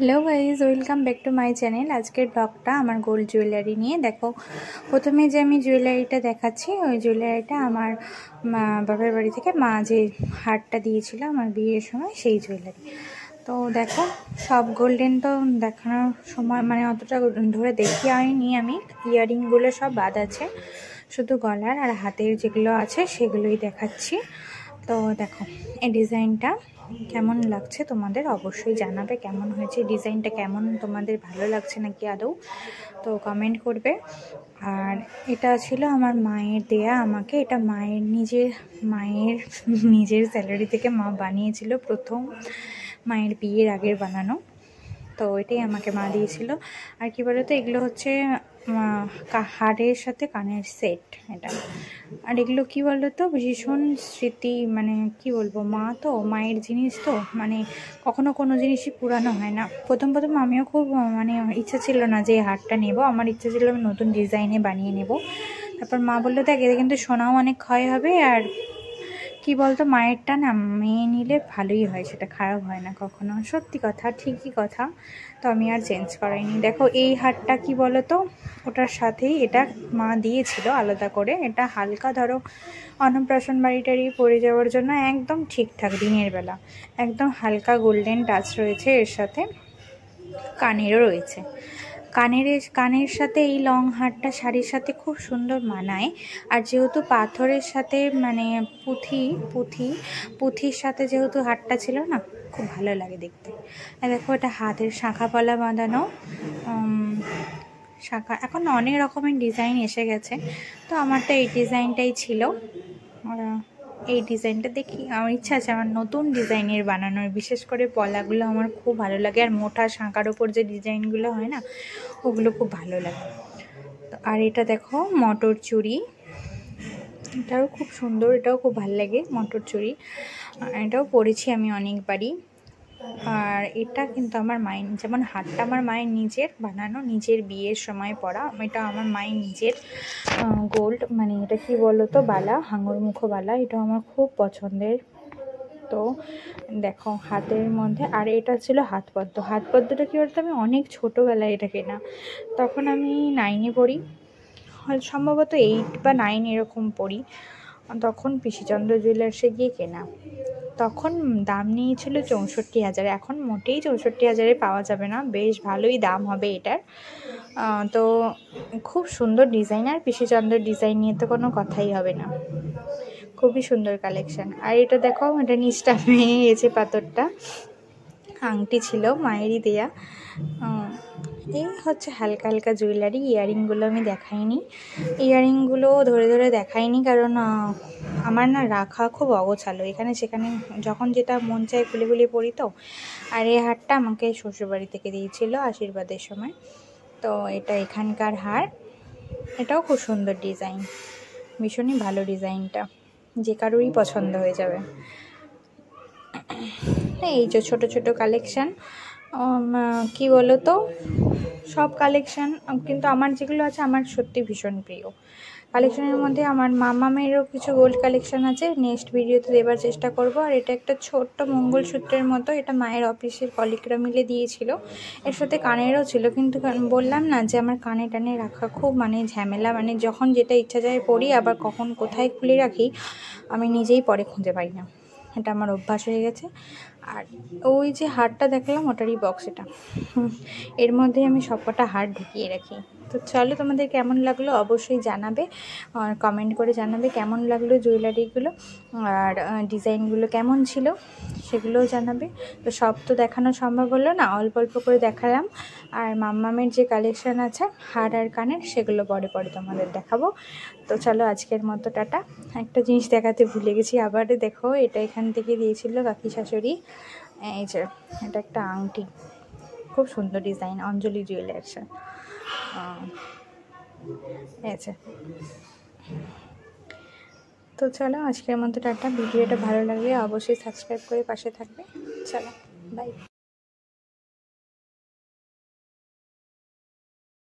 Hello guys, welcome back to my channel. আজকের ব্লগটা আমার গোল্ড জুয়েলারি নিয়ে। দেখো, প্রথমে যে আমি জুয়েলারিটা দেখাচ্ছি, ওই জুয়েলারিটা আমার বাবার বাড়ি থেকে মা যে হারটা দিয়েছিল আমার বিয়ের সময়, সেই জুয়েলারি। তো দেখো, সব গোল্ডেন তো দেখানোর সময় মানে অতটা ধরে দেখি আনিনি আমি। ইয়াররিংগুলো সব বাদ আছে, শুধু গলার আর হাতের যেগুলো আছে সেগুলোই দেখাচ্ছি। তো দেখো, এই ডিজাইনটা কেমন লাগছে তোমাদের অবশ্যই জানাবে। কেমন হয়েছে ডিজাইনটা, কেমন তোমাদের ভালো লাগছে নাকি আদৌ, তো কমেন্ট করবে। আর এটা ছিল আমার মায়ের দেয়া আমাকে, এটা মায়ের নিজের স্যালারি থেকে মা বানিয়েছিল, প্রথম মায়ের বিয়ের আগের বানানো। তো এটাই আমাকে মা দিয়েছিল। আর কি বলতো, এগুলো হচ্ছে হাড়ের সাথে কানের সেট এটা। আর এগুলো কি বলতো, ভীষণ স্মৃতি, মানে কি বলবো, মা তো মায়ের জিনিস তো, মানে কখনো কোনো জিনিসই পুরানো হয় না। প্রথম আমিও খুব মানে ইচ্ছা ছিল না যে হারটা নেব, আমার ইচ্ছা ছিল আমি নতুন ডিজাইনে বানিয়ে নেব। তারপর মা বললো, দেখ এতে কিন্তু সোনাও অনেক ক্ষয় হবে, আর কি বলতো, মায়েরটা না মেয়ে নিলে ভালোই হয়, সেটা খারাপ হয় না কখনো। সত্যি কথা, ঠিকই কথা। তো আমি আর চেঞ্জ করাইনি। দেখো, এই হারটা কি বলতো, ওটার সাথেই এটা মা দিয়েছিল আলাদা করে। এটা হালকা ধরো অন্নপ্রাশন বাড়িটারি পরে যাওয়ার জন্য একদম ঠিকঠাক, দিনের বেলা একদম হালকা গোল্ডেন টাচ রয়েছে এর সাথে। কানেরও রয়েছে, কানের সাথে এই লং হারটা শাড়ির সাথে খুব সুন্দর মানায়। আর যেহেতু পাথরের সাথে মানে পুঁথির সাথে যেহেতু হারটা ছিল না, খুব ভালো লাগে দেখতে। আর দেখো, এটা হাতের শাঁখা পলা বাঁধানো শাঁখা। এখন অনেক রকমের ডিজাইন এসে গেছে, তো আমারটা এই ডিজাইনটাই ছিল। এই ডিজাইনটা দেখি, আমার ইচ্ছা আছে আমার নতুন ডিজাইনের বানানোর। বিশেষ করে পলাগুলো আমার খুব ভালো লাগে, আর মোটা শাঁখার ওপর যে ডিজাইনগুলো হয় না, ওগুলো খুব ভালো লাগে। আর এটা দেখো, মটর চুড়ি, এটাও খুব সুন্দর, এটাও খুব ভালো লাগে মটর চুড়ি। এটাও পরেছি আমি অনেকবারই। আর এটা কিন্তু আমার মায়ের, যেমন হারটা আমার মায়ের নিজের বানানো, নিজের বিয়ের সময় পরা। এটা আমার মায়ের নিজের গোল্ড, মানে এটা কি বলতো, বালা, হাঙরমুখো বালা। এটা আমার খুব পছন্দের। তো দেখো, হাতের মধ্যে। আর এটা ছিল হাতপদ্মটা কি বলতো, আমি অনেক ছোটোবেলায় এটা কেনা, তখন আমি 9-এ পড়ি, সম্ভবত 8 বা 9 এরকম পড়ি। তখন পিসিচন্দ্র জুয়েলার্সে গিয়ে কেনা। তখন দাম নিয়েছিল 64,000। এখন মোটেই 64,000-এ পাওয়া যাবে না, বেশ ভালোই দাম হবে এটার। তো খুব সুন্দর ডিজাইন, আর পিসিচন্দ্র ডিজাইন নিয়ে তো কোনো কথাই হবে না, খুবই সুন্দর কালেকশান। আর এটা দেখো, এটা নিচটা ভেঙে গেছে, পাথরটা আংটি ছিল মায়েরই দেয়া। এই হচ্ছে হালকা হালকা জুয়েলারি। ইয়াররিংগুলো আমি দেখাইনি, ইয়াররিংগুলো ধরে দেখাইনি, কারণ আমার না রাখা খুব অগোছালো, এখানে সেখানে যখন যেটা মন চায় খুলে পড়ি তো। আর এই হারটা আমাকে শ্বশুরবাড়ি থেকে দিয়েছিল আশীর্বাদের সময়। তো এটা এখানকার হার, এটাও খুব সুন্দর ডিজাইন, ভীষণই ভালো ডিজাইনটা, যে কারোরই পছন্দ হয়ে যাবে। এই যে ছোট ছোট কালেকশান, কি বলো তো, সব কালেকশান কিন্তু আমার যেগুলো আছে আমার সত্যি ভীষণ প্রিয়। কালেকশানের মধ্যে আমার মামামেরও কিছু গোল্ড কালেকশান আছে, নেক্সট ভিডিওতে দেবার চেষ্টা করব। আর এটা একটা ছোট্ট মঙ্গলসূত্রের মতো, এটা মায়ের অফিসের কলিগরা মিলে দিয়েছিল। এর সাথে কানেরও ছিল, কিন্তু বললাম না যে আমার কানে টানে রাখা খুব মানে ঝামেলা, মানে যখন যেটা ইচ্ছা যায় পড়ি, আবার কখন কোথায় খুলে রাখি আমি নিজেই পরে খুঁজে পাই না, এটা আমার অভ্যাস হয়ে গেছে। আর ওই যে হারটা দেখলাম, ওটারই বক্স এটা, এর মধ্যে আমি সবকটা হার ঢুকিয়ে রাখি। তো চলো, তোমাদের কেমন লাগলো অবশ্যই জানাবে, আর কমেন্ট করে জানাবে কেমন লাগলো জুয়েলারিগুলো, আর ডিজাইনগুলো কেমন ছিল সেগুলোও জানাবে। তো সব তো দেখানো সম্ভব হলো না, অল্প অল্প করে দেখালাম। আর মাম্মামের যে কালেকশান আছে হার আর কানের, সেগুলো পরে তোমাদের দেখাবো। তো চলো, আজকের মতো টাটা। একটা জিনিস দেখাতে ভুলে গেছি আবার, দেখো, এটা এখান থেকে দিয়েছিল কাকি শাশুড়ি। এই যে, এটা একটা আংটি, খুব সুন্দর ডিজাইন, অঞ্জলি জুয়েলার্সের। আচ্ছা, তো চলো, আজকের মতো টাটা। ভিডিওটা ভালো লাগলে অবশ্যই সাবস্ক্রাইব করে পাশে থাকবে। চলো, বাই।